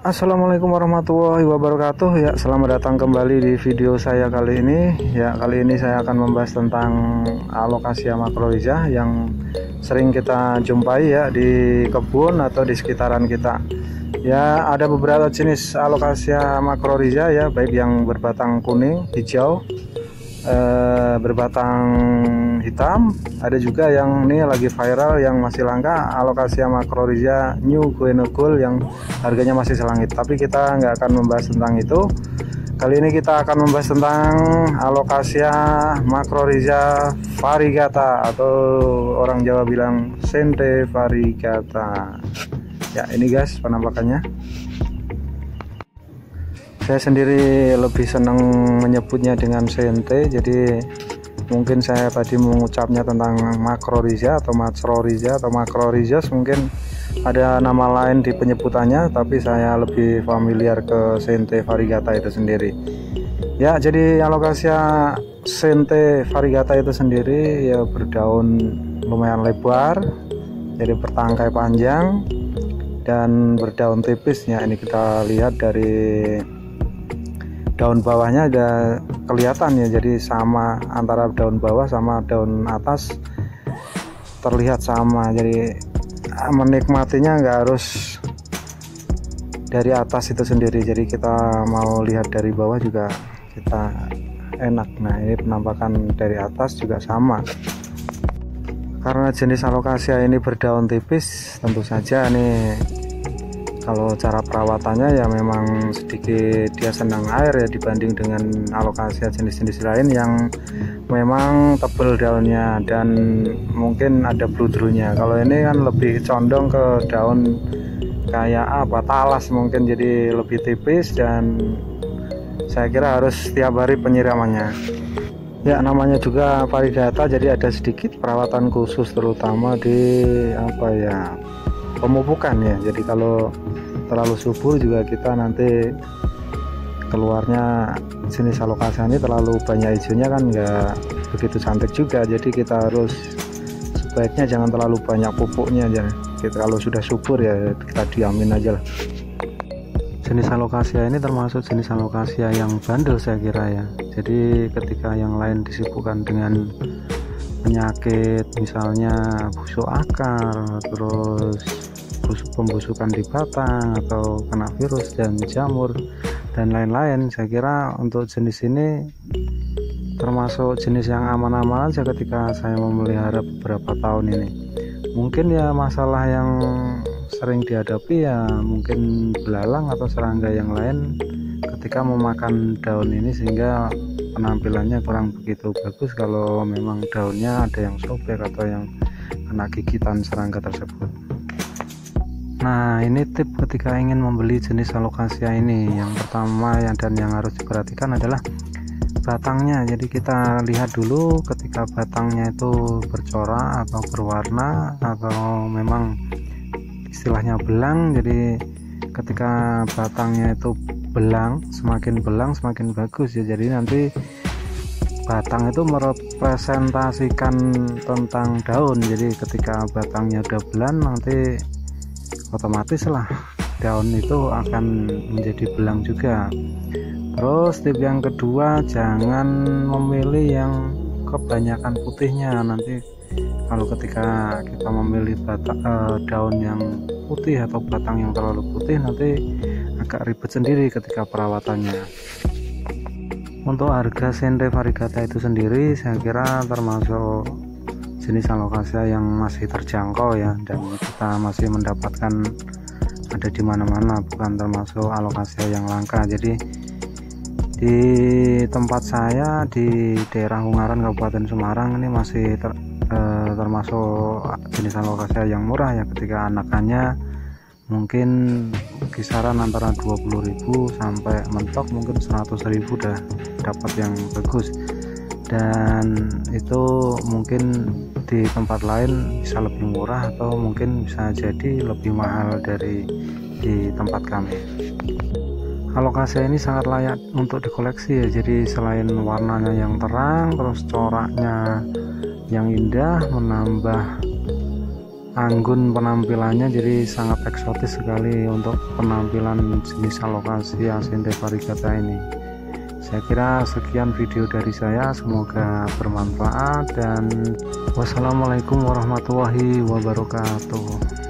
Assalamualaikum warahmatullahi wabarakatuh. Ya, selamat datang kembali di video saya kali ini. Ya, kali ini saya akan membahas tentang alocasia macrorhiza yang sering kita jumpai ya di kebun atau di sekitaran kita. Ya, ada beberapa jenis alocasia macrorhiza ya, baik yang berbatang kuning, hijau, berbatang hitam. Ada juga yang ini lagi viral yang masih langka, alocasia macrorhiza New Guenogul yang harganya masih selangit. Tapi kita nggak akan membahas tentang itu. Kali ini kita akan membahas tentang alocasia macrorhiza variegata atau orang Jawa bilang Sente variegata. Ya, ini guys penampakannya. Saya sendiri lebih senang menyebutnya dengan Sente, jadi mungkin saya tadi mengucapnya tentang macrorhiza atau macrorhiza atau macrorhizas, mungkin ada nama lain di penyebutannya, tapi saya lebih familiar ke Sente variegata itu sendiri. Ya, jadi alocasia Sente variegata itu sendiri ya berdaun lumayan lebar, jadi bertangkai panjang dan berdaun tipis ya. Ini kita lihat dari daun bawahnya ada kelihatan ya, jadi sama antara daun bawah sama daun atas terlihat sama, jadi menikmatinya nggak harus dari atas itu sendiri, jadi kita mau lihat dari bawah juga kita enak. Nah, ini penampakan dari atas juga sama. Karena jenis alocasia ini berdaun tipis, tentu saja nih kalau cara perawatannya ya memang sedikit dia senang air ya, dibanding dengan alocasia jenis-jenis lain yang memang tebal daunnya dan mungkin ada bludrunya. Kalau ini kan lebih condong ke daun kayak apa, talas mungkin, jadi lebih tipis dan saya kira harus setiap hari penyiramannya. Ya, namanya juga variegata, jadi ada sedikit perawatan khusus terutama di apa ya, pemupukan ya. Jadi kalau terlalu subur juga kita nanti keluarnya jenis alocasia ini terlalu banyak hijaunya kan nggak begitu cantik juga, jadi kita harus sebaiknya jangan terlalu banyak pupuknya aja. Kita kalau sudah subur ya kita diamin aja lah. Jenis alocasia ini termasuk jenis alocasia yang bandel saya kira ya, jadi ketika yang lain disibukkan dengan penyakit misalnya busuk akar, terus pembusukan di batang atau kena virus dan jamur dan lain-lain, saya kira untuk jenis ini termasuk jenis yang aman-aman aja ketika saya memelihara beberapa tahun ini. Mungkin ya masalah yang sering dihadapi ya mungkin belalang atau serangga yang lain ketika memakan daun ini, sehingga penampilannya kurang begitu bagus kalau memang daunnya ada yang sobek atau yang kena gigitan serangga tersebut. Nah, ini tip ketika ingin membeli jenis alocasia ini. Yang pertama dan yang harus diperhatikan adalah batangnya. Jadi kita lihat dulu ketika batangnya itu bercorak atau berwarna atau memang istilahnya belang. Jadi ketika batangnya itu belang semakin bagus ya. Jadi nanti batang itu merepresentasikan tentang daun. Jadi ketika batangnya udah belang, nanti otomatis lah daun itu akan menjadi belang juga. Terus tip yang kedua, jangan memilih yang kebanyakan putihnya. Nanti kalau ketika kita memilih daun yang putih atau batang yang terlalu putih, nanti agak ribet sendiri ketika perawatannya. Untuk harga Sente variegata itu sendiri saya kira termasuk jenis alocasia yang masih terjangkau ya, dan kita masih mendapatkan ada di mana-mana, bukan termasuk alocasia yang langka. Jadi di tempat saya di daerah Ungaran Kabupaten Semarang ini masih termasuk jenis alocasia yang murah ya, ketika anakannya mungkin kisaran antara 20.000 sampai mentok mungkin 100.000 udah dapat yang bagus, dan itu mungkin di tempat lain bisa lebih murah atau mungkin bisa jadi lebih mahal dari di tempat kami. Alocasia ini sangat layak untuk dikoleksi ya, jadi selain warnanya yang terang, terus coraknya yang indah, menambah anggun penampilannya, jadi sangat eksotis sekali untuk penampilan jenis alocasia Asinte variegata ini. Saya kira sekian video dari saya, semoga bermanfaat dan wassalamualaikum warahmatullahi wabarakatuh.